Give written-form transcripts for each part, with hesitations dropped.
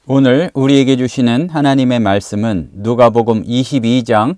오늘 우리에게 주시는 하나님의 말씀은 누가복음 22장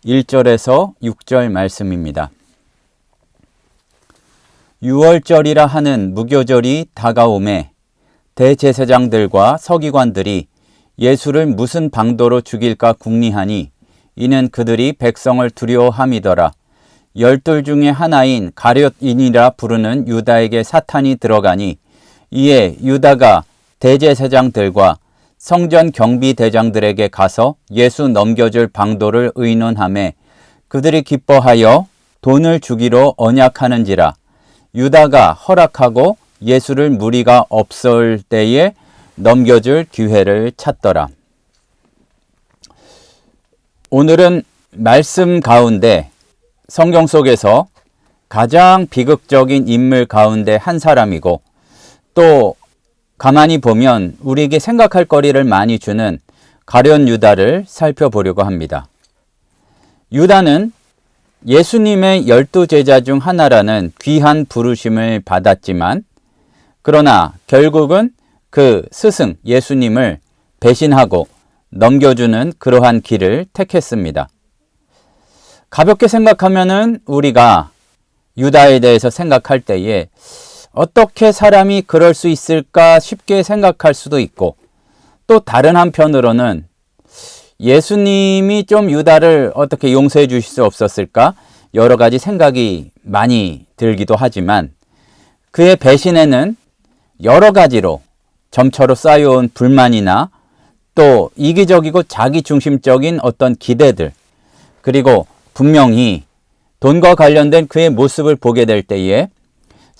1절에서 6절 말씀입니다. 유월절이라 하는 무교절이 다가오매 대제사장들과 서기관들이 예수를 무슨 방도로 죽일까 궁리하니 이는 그들이 백성을 두려워함이더라. 12 중에 하나인 가룟인이라 부르는 유다에게 사탄이 들어가니 이에 유다가 대제사장들과 성전 경비대장들에게 가서 예수 넘겨줄 방도를 의논하매 그들이 기뻐하여 돈을 주기로 언약하는지라. 유다가 허락하고 예수를 무리가 없을 때에 넘겨줄 기회를 찾더라. 오늘은 말씀 가운데 성경 속에서 가장 비극적인 인물 가운데 한 사람이고 또 가만히 보면 우리에게 생각할 거리를 많이 주는 가룟 유다를 살펴보려고 합니다. 유다는 예수님의 12제자 중 하나라는 귀한 부르심을 받았지만 그러나 결국은 그 스승 예수님을 배신하고 넘겨주는 그러한 길을 택했습니다. 가볍게 생각하면은 우리가 유다에 대해서 생각할 때에 어떻게 사람이 그럴 수 있을까 쉽게 생각할 수도 있고 또 다른 한편으로는 예수님이 좀 유다를 어떻게 용서해 주실 수 없었을까 여러 가지 생각이 많이 들기도 하지만 그의 배신에는 여러 가지로 점차로 쌓여온 불만이나 또 이기적이고 자기중심적인 어떤 기대들 그리고 분명히 돈과 관련된 그의 모습을 보게 될 때에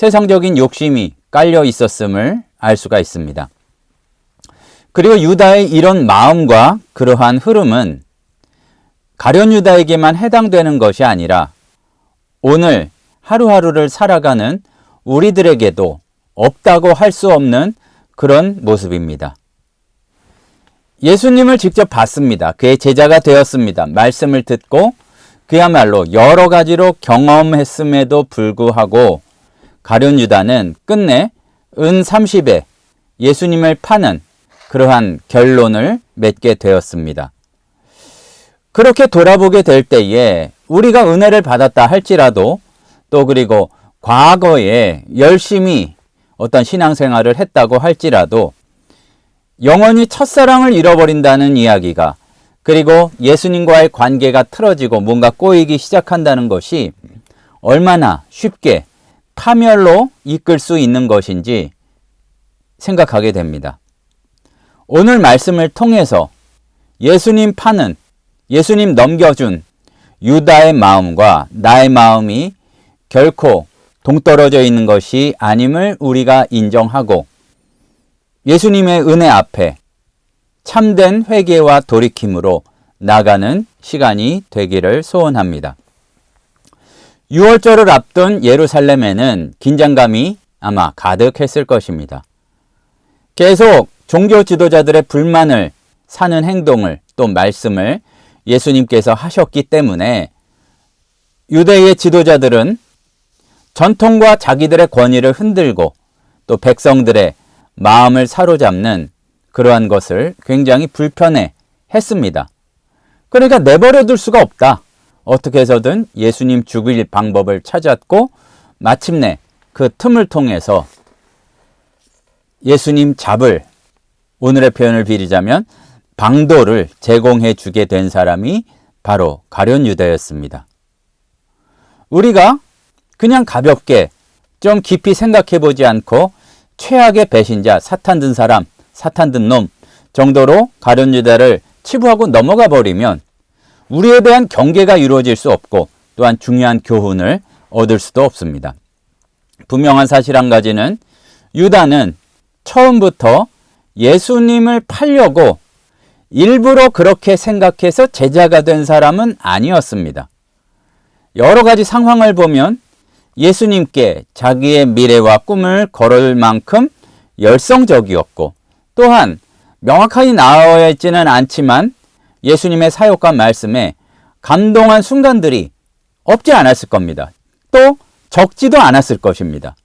세상적인 욕심이 깔려 있었음을 알 수가 있습니다. 그리고 유다의 이런 마음과 그러한 흐름은 가룟 유다에게만 해당되는 것이 아니라 오늘 하루하루를 살아가는 우리들에게도 없다고 할 수 없는 그런 모습입니다. 예수님을 직접 봤습니다. 그의 제자가 되었습니다. 말씀을 듣고 그야말로 여러 가지로 경험했음에도 불구하고 가룟 유다는 끝내 은 30에 예수님을 파는 그러한 결론을 맺게 되었습니다. 그렇게 돌아보게 될 때에 우리가 은혜를 받았다 할지라도 또 그리고 과거에 열심히 어떤 신앙생활을 했다고 할지라도 영원히 첫사랑을 잃어버린다는 이야기가 그리고 예수님과의 관계가 틀어지고 뭔가 꼬이기 시작한다는 것이 얼마나 쉽게 파멸로 이끌 수 있는 것인지 생각하게 됩니다. 오늘 말씀을 통해서 예수님 파는, 예수님 넘겨준 유다의 마음과 나의 마음이 결코 동떨어져 있는 것이 아님을 우리가 인정하고 예수님의 은혜 앞에 참된 회개와 돌이킴으로 나가는 시간이 되기를 소원합니다. 6월절을 앞둔 예루살렘에는 긴장감이 아마 가득했을 것입니다. 계속 종교 지도자들의 불만을 사는 행동을 또 말씀을 예수님께서 하셨기 때문에 유대의 지도자들은 전통과 자기들의 권위를 흔들고 또 백성들의 마음을 사로잡는 그러한 것을 굉장히 불편해 했습니다. 그러니까 내버려 둘 수가 없다. 어떻게 해서든 예수님 죽일 방법을 찾았고 마침내 그 틈을 통해서 예수님 잡을 오늘의 표현을 빌리자면 방도를 제공해 주게 된 사람이 바로 가룟 유다였습니다. 우리가 그냥 가볍게 좀 깊이 생각해 보지 않고 최악의 배신자, 사탄 든 사람, 사탄 든 놈 정도로 가룟 유다를 치부하고 넘어가 버리면 우리에 대한 경계가 이루어질 수 없고 또한 중요한 교훈을 얻을 수도 없습니다. 분명한 사실 한 가지는 유다는 처음부터 예수님을 팔려고 일부러 그렇게 생각해서 제자가 된 사람은 아니었습니다. 여러 가지 상황을 보면 예수님께 자기의 미래와 꿈을 걸을 만큼 열성적이었고 또한 명확하게 나와 있지는 않지만 예수님의 사역과 말씀에 감동한 순간들이 없지 않았을 겁니다. 또 적지도 않았을 것입니다.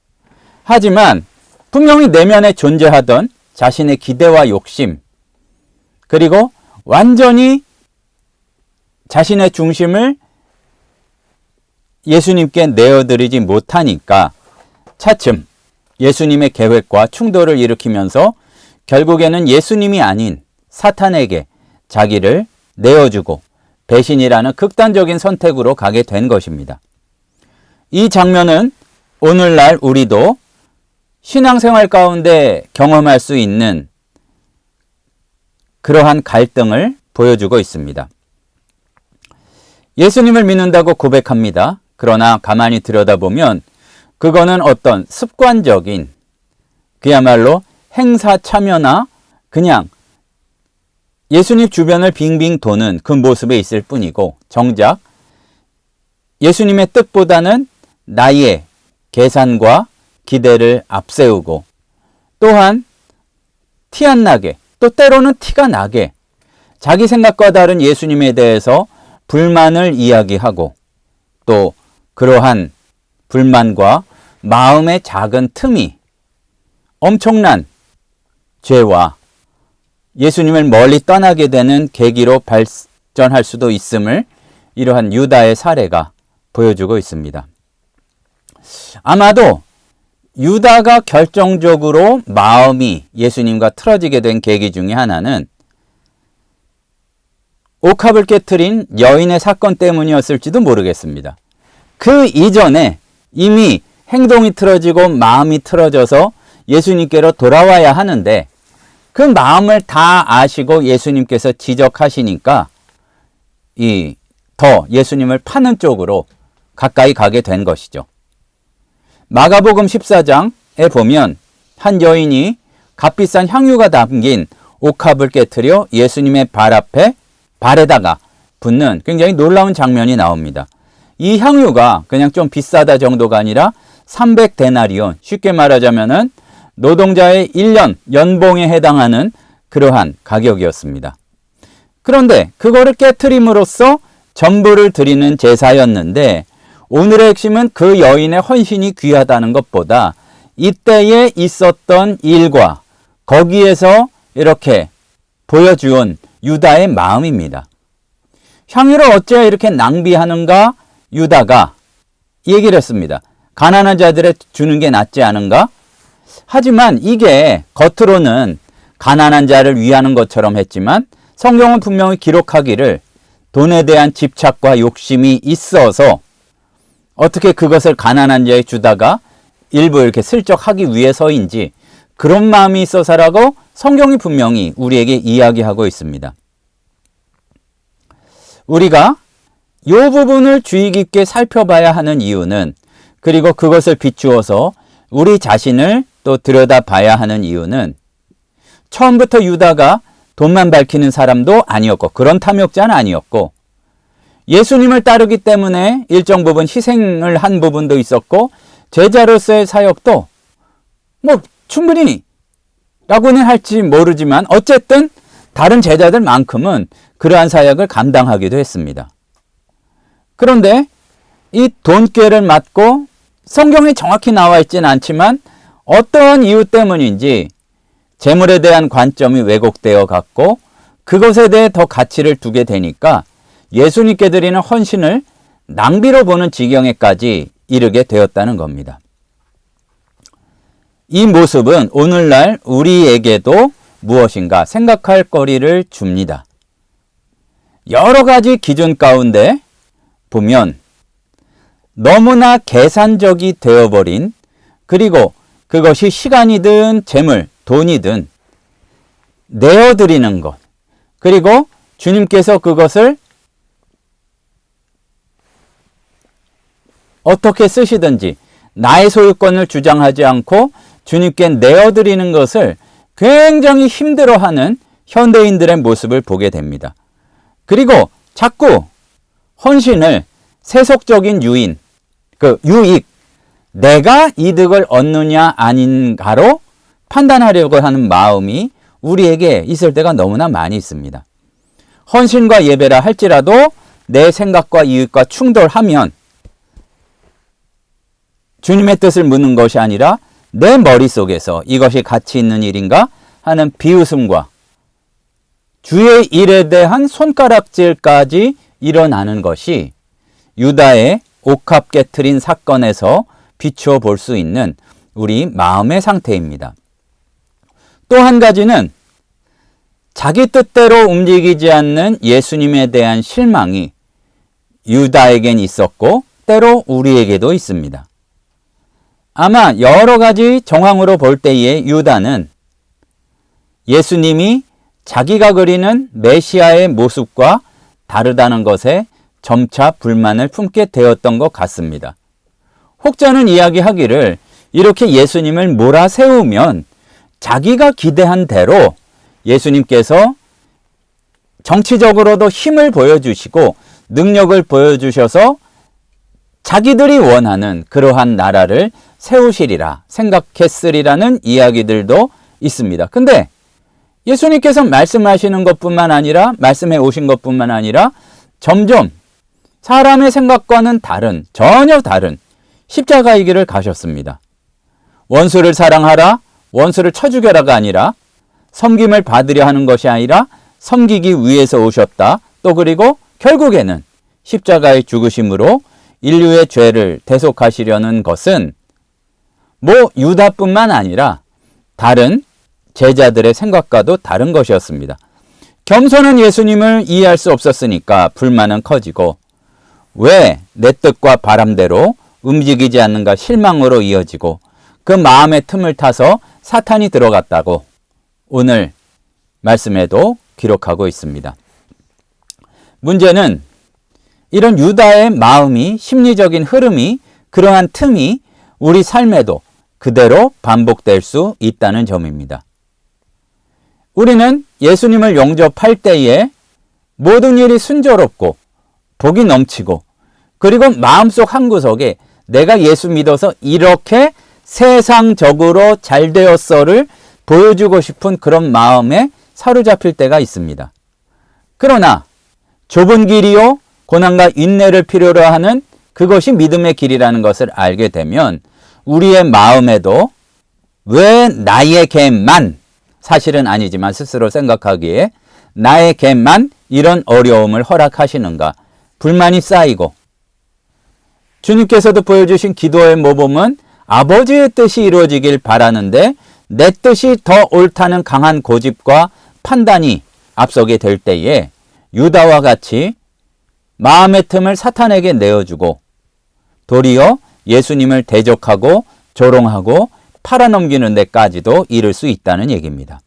하지만 분명히 내면에 존재하던 자신의 기대와 욕심 그리고 완전히 자신의 중심을 예수님께 내어드리지 못하니까 차츰 예수님의 계획과 충돌을 일으키면서 결국에는 예수님이 아닌 사탄에게 자기를 내어주고 배신이라는 극단적인 선택으로 가게 된 것입니다. 이 장면은 오늘날 우리도 신앙생활 가운데 경험할 수 있는 그러한 갈등을 보여주고 있습니다. 예수님을 믿는다고 고백합니다. 그러나 가만히 들여다보면 그거는 어떤 습관적인 그야말로 행사 참여나 그냥 예수님 주변을 빙빙 도는 그 모습에 있을 뿐이고 정작 예수님의 뜻보다는 나의 계산과 기대를 앞세우고 또한 티 안 나게 또 때로는 티가 나게 자기 생각과 다른 예수님에 대해서 불만을 이야기하고 또 그러한 불만과 마음의 작은 틈이 엄청난 죄와 예수님을 멀리 떠나게 되는 계기로 발전할 수도 있음을 이러한 유다의 사례가 보여주고 있습니다. 아마도 유다가 결정적으로 마음이 예수님과 틀어지게 된 계기 중에 하나는 옥합을 깨트린 여인의 사건 때문이었을지도 모르겠습니다. 그 이전에 이미 행동이 틀어지고 마음이 틀어져서 예수님께로 돌아와야 하는데 그 마음을 다 아시고 예수님께서 지적하시니까 더 예수님을 파는 쪽으로 가까이 가게 된 것이죠. 마가복음 14장에 보면 한 여인이 값비싼 향유가 담긴 옥합을 깨트려 예수님의 발에다가 붓는 굉장히 놀라운 장면이 나옵니다. 이 향유가 그냥 좀 비싸다 정도가 아니라 300데나리온, 쉽게 말하자면은 노동자의 1년 연봉에 해당하는 그러한 가격이었습니다. 그런데 그거를 깨트림으로써 전부를 드리는 제사였는데 오늘의 핵심은 그 여인의 헌신이 귀하다는 것보다 이때에 있었던 일과 거기에서 이렇게 보여준 유다의 마음입니다. 향유를 어째 이렇게 낭비하는가? 유다가 얘기를 했습니다. 가난한 자들에 주는 게 낫지 않은가? 하지만 이게 겉으로는 가난한 자를 위하는 것처럼 했지만 성경은 분명히 기록하기를 돈에 대한 집착과 욕심이 있어서 어떻게 그것을 가난한 자에 주다가 일부 이렇게 슬쩍 하기 위해서인지 그런 마음이 있어서라고 성경이 분명히 우리에게 이야기하고 있습니다. 우리가 이 부분을 주의 깊게 살펴봐야 하는 이유는 그리고 그것을 비추어서 우리 자신을 또 들여다봐야 하는 이유는 처음부터 유다가 돈만 밝히는 사람도 아니었고 그런 탐욕자는 아니었고 예수님을 따르기 때문에 일정 부분 희생을 한 부분도 있었고 제자로서의 사역도 충분히 라고는 할지 모르지만 어쨌든 다른 제자들만큼은 그러한 사역을 감당하기도 했습니다. 그런데 이 돈꾀를 맞고 성경에 정확히 나와 있지는 않지만 어떠한 이유 때문인지 재물에 대한 관점이 왜곡되어 갔고 그것에 대해 더 가치를 두게 되니까 예수님께 드리는 헌신을 낭비로 보는 지경에까지 이르게 되었다는 겁니다. 이 모습은 오늘날 우리에게도 무엇인가 생각할 거리를 줍니다. 여러 가지 기준 가운데 보면 너무나 계산적이 되어버린 그리고 그것이 시간이든 재물, 돈이든 내어드리는 것 그리고 주님께서 그것을 어떻게 쓰시든지 나의 소유권을 주장하지 않고 주님께 내어드리는 것을 굉장히 힘들어하는 현대인들의 모습을 보게 됩니다. 그리고 자꾸 헌신을 세속적인 유익, 내가 이득을 얻느냐 아닌가로 판단하려고 하는 마음이 우리에게 있을 때가 너무나 많이 있습니다. 헌신과 예배라 할지라도 내 생각과 이익과 충돌하면 주님의 뜻을 묻는 것이 아니라 내 머릿속에서 이것이 가치 있는 일인가 하는 비웃음과 주의 일에 대한 손가락질까지 일어나는 것이 유다의 옥합 깨트린 사건에서 비추어 볼 수 있는 우리 마음의 상태입니다. 또 한 가지는 자기 뜻대로 움직이지 않는 예수님에 대한 실망이 유다에겐 있었고 때로 우리에게도 있습니다. 아마 여러 가지 정황으로 볼 때에 유다는 예수님이 자기가 그리는 메시아의 모습과 다르다는 것에 점차 불만을 품게 되었던 것 같습니다. 혹자는 이야기하기를 이렇게 예수님을 몰아세우면 자기가 기대한 대로 예수님께서 정치적으로도 힘을 보여주시고 능력을 보여주셔서 자기들이 원하는 그러한 나라를 세우시리라 생각했으리라는 이야기들도 있습니다. 근데 예수님께서 말씀하시는 것뿐만 아니라 말씀해 오신 것뿐만 아니라 점점 사람의 생각과는 다른 전혀 다른 십자가의 길을 가셨습니다. 원수를 사랑하라, 원수를 쳐 죽여라가 아니라 섬김을 받으려 하는 것이 아니라 섬기기 위해서 오셨다. 또 그리고 결국에는 십자가의 죽으심으로 인류의 죄를 대속하시려는 것은 유다뿐만 아니라 다른 제자들의 생각과도 다른 것이었습니다. 겸손한 예수님을 이해할 수 없었으니까 불만은 커지고 왜 내 뜻과 바람대로 움직이지 않는가 실망으로 이어지고 그 마음의 틈을 타서 사탄이 들어갔다고 오늘 말씀에도 기록하고 있습니다. 문제는 이런 유다의 마음이 심리적인 흐름이 그러한 틈이 우리 삶에도 그대로 반복될 수 있다는 점입니다. 우리는 예수님을 영접할 때에 모든 일이 순조롭고 복이 넘치고 그리고 마음속 한구석에 내가 예수 믿어서 이렇게 세상적으로 잘 되었어를 보여주고 싶은 그런 마음에 사로잡힐 때가 있습니다. 그러나 좁은 길이요 고난과 인내를 필요로 하는 그것이 믿음의 길이라는 것을 알게 되면 우리의 마음에도 왜 나에게만, 사실은 아니지만 스스로 생각하기에 나에게만 이런 어려움을 허락하시는가 불만이 쌓이고, 주님께서도 보여주신 기도의 모범은 아버지의 뜻이 이루어지길 바라는데 내 뜻이 더 옳다는 강한 고집과 판단이 앞서게 될 때에 유다와 같이 마음의 틈을 사탄에게 내어주고 도리어 예수님을 대적하고 조롱하고 팔아넘기는 데까지도 이를 수 있다는 얘기입니다.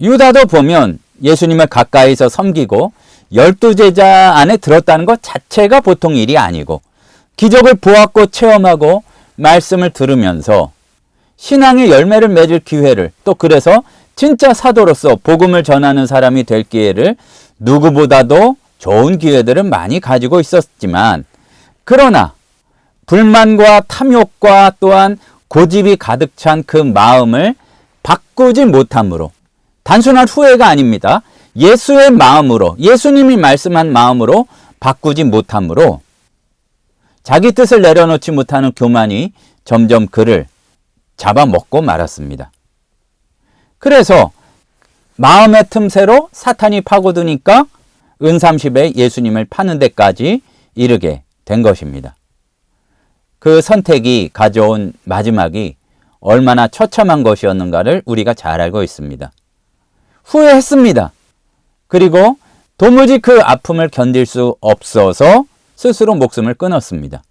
유다도 보면 예수님을 가까이서 섬기고 12제자 안에 들었다는 것 자체가 보통 일이 아니고 기적을 보았고 체험하고 말씀을 들으면서 신앙의 열매를 맺을 기회를, 또 그래서 진짜 사도로서 복음을 전하는 사람이 될 기회를 누구보다도 좋은 기회들을 많이 가지고 있었지만, 그러나 불만과 탐욕과 또한 고집이 가득 찬 그 마음을 바꾸지 못함으로, 단순한 후회가 아닙니다. 예수의 마음으로, 예수님이 말씀한 마음으로 바꾸지 못함으로 자기 뜻을 내려놓지 못하는 교만이 점점 그를 잡아먹고 말았습니다. 그래서 마음의 틈새로 사탄이 파고드니까 은삼십에 예수님을 파는 데까지 이르게 된 것입니다. 그 선택이 가져온 마지막이 얼마나 처참한 것이었는가를 우리가 잘 알고 있습니다. 후회했습니다. 그리고 도무지 그 아픔을 견딜 수 없어서 스스로 목숨을 끊었습니다.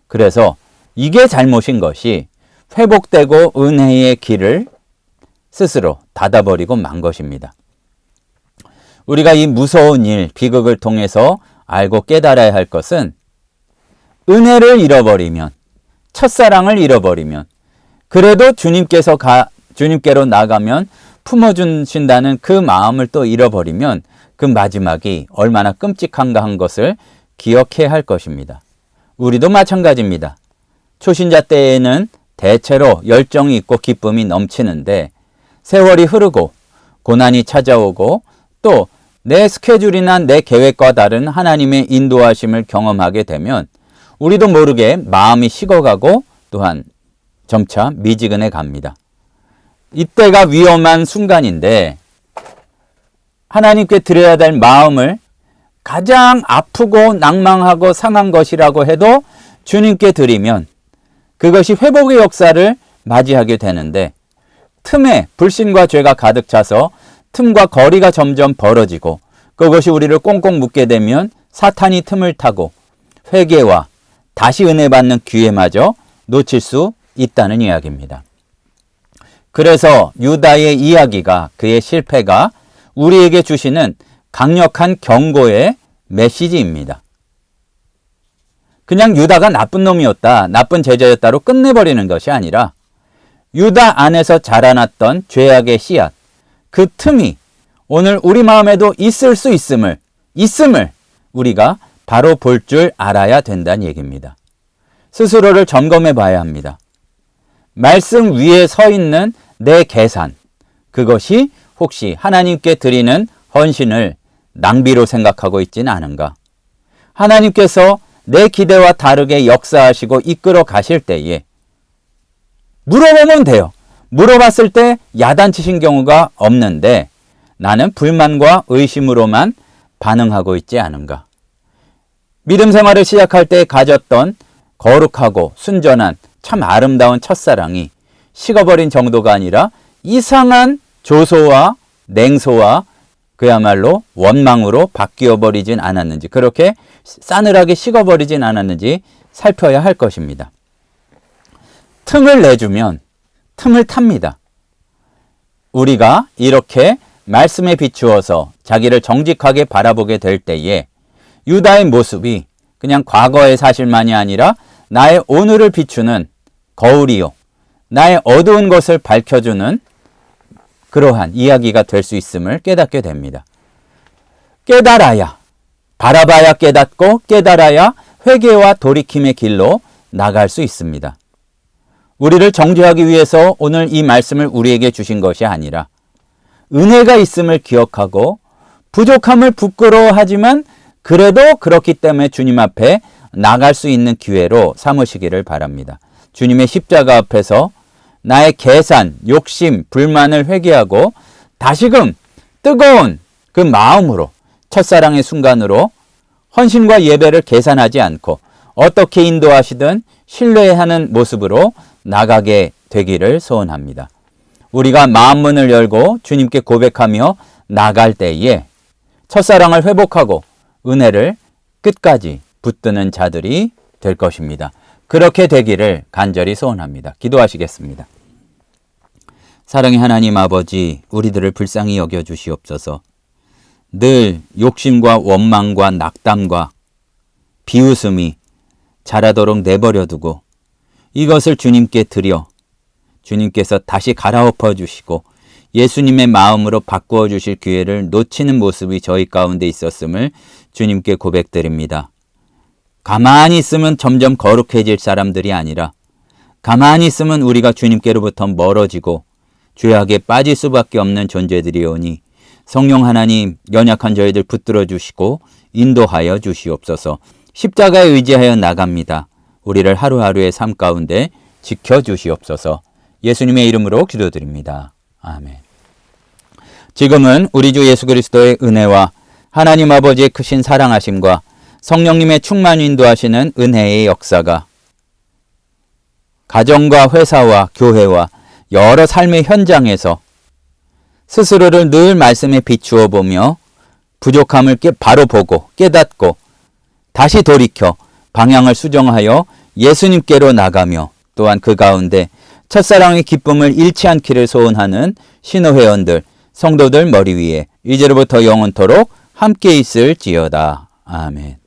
그래서 이게 잘못인 것이 회복되고 은혜의 길을 스스로 닫아버리고 만 것입니다. 우리가 이 무서운 일, 비극을 통해서 알고 깨달아야 할 것은 은혜를 잃어버리면, 첫사랑을 잃어버리면, 그래도 주님께로 나가면 품어주신다는 그 마음을 또 잃어버리면 그 마지막이 얼마나 끔찍한가 한 것을 기억해야 할 것입니다. 우리도 마찬가지입니다. 초신자 때에는 대체로 열정이 있고 기쁨이 넘치는데 세월이 흐르고 고난이 찾아오고 또 내 스케줄이나 내 계획과 다른 하나님의 인도하심을 경험하게 되면 우리도 모르게 마음이 식어가고 또한 점차 미지근해 갑니다. 이때가 위험한 순간인데 하나님께 드려야 될 마음을 가장 아프고 낭망하고 상한 것이라고 해도 주님께 드리면 그것이 회복의 역사를 맞이하게 되는데 틈에 불신과 죄가 가득 차서 틈과 거리가 점점 벌어지고 그것이 우리를 꽁꽁 묶게 되면 사탄이 틈을 타고 회개와 다시 은혜 받는 기회마저 놓칠 수 있다는 이야기입니다. 그래서 유다의 이야기가, 그의 실패가 우리에게 주시는 강력한 경고의 메시지입니다. 그냥 유다가 나쁜 놈이었다, 나쁜 제자였다로 끝내버리는 것이 아니라 유다 안에서 자라났던 죄악의 씨앗, 그 틈이 오늘 우리 마음에도 있을 수 있음을 우리가 바로 볼 줄 알아야 된다는 얘기입니다. 스스로를 점검해 봐야 합니다. 말씀 위에 서 있는 내 계산, 그것이 혹시 하나님께 드리는 헌신을 낭비로 생각하고 있지는 않은가? 하나님께서 내 기대와 다르게 역사하시고 이끌어 가실 때에 물어보면 돼요. 물어봤을 때 야단치신 경우가 없는데 나는 불만과 의심으로만 반응하고 있지 않은가? 믿음 생활을 시작할 때 가졌던 거룩하고 순전한 참 아름다운 첫사랑이 식어버린 정도가 아니라 이상한 조소와 냉소와 그야말로 원망으로 바뀌어버리진 않았는지, 그렇게 싸늘하게 식어버리진 않았는지 살펴야 할 것입니다. 틈을 내주면 틈을 탑니다. 우리가 이렇게 말씀에 비추어서 자기를 정직하게 바라보게 될 때에 유다의 모습이 그냥 과거의 사실만이 아니라 나의 오늘을 비추는 거울이요, 나의 어두운 것을 밝혀주는 그러한 이야기가 될 수 있음을 깨닫게 됩니다. 깨달아야, 바라봐야 깨닫고 깨달아야 회개와 돌이킴의 길로 나갈 수 있습니다. 우리를 정죄하기 위해서 오늘 이 말씀을 우리에게 주신 것이 아니라 은혜가 있음을 기억하고 부족함을 부끄러워하지만 그래도 그렇기 때문에 주님 앞에 나갈 수 있는 기회로 삼으시기를 바랍니다. 주님의 십자가 앞에서 나의 계산, 욕심, 불만을 회개하고 다시금 뜨거운 그 마음으로 첫사랑의 순간으로 헌신과 예배를 계산하지 않고 어떻게 인도하시든 신뢰하는 모습으로 나가게 되기를 소원합니다. 우리가 마음문을 열고 주님께 고백하며 나갈 때에 첫사랑을 회복하고 은혜를 끝까지 붙드는 자들이 될 것입니다. 그렇게 되기를 간절히 소원합니다. 기도하시겠습니다. 사랑의 하나님 아버지, 우리들을 불쌍히 여겨주시옵소서. 늘 욕심과 원망과 낙담과 비웃음이 자라도록 내버려두고 이것을 주님께 드려 주님께서 다시 갈아엎어 주시고 예수님의 마음으로 바꾸어 주실 기회를 놓치는 모습이 저희 가운데 있었음을 주님께 고백드립니다. 가만히 있으면 점점 거룩해질 사람들이 아니라 가만히 있으면 우리가 주님께로부터 멀어지고 죄악에 빠질 수밖에 없는 존재들이오니 성령 하나님, 연약한 저희들 붙들어 주시고 인도하여 주시옵소서. 십자가에 의지하여 나갑니다. 우리를 하루하루의 삶 가운데 지켜주시옵소서. 예수님의 이름으로 기도드립니다. 아멘. 지금은 우리 주 예수 그리스도의 은혜와 하나님 아버지의 크신 사랑하심과 성령님의 충만 인도하시는 은혜의 역사가 가정과 회사와 교회와 여러 삶의 현장에서 스스로를 늘 말씀에 비추어 보며 부족함을 바로 보고 깨닫고 다시 돌이켜 방향을 수정하여 예수님께로 나가며 또한 그 가운데 첫사랑의 기쁨을 잃지 않기를 소원하는 신호회원들, 성도들 머리 위에 이제로부터 영원토록 함께 있을지어다. 아멘.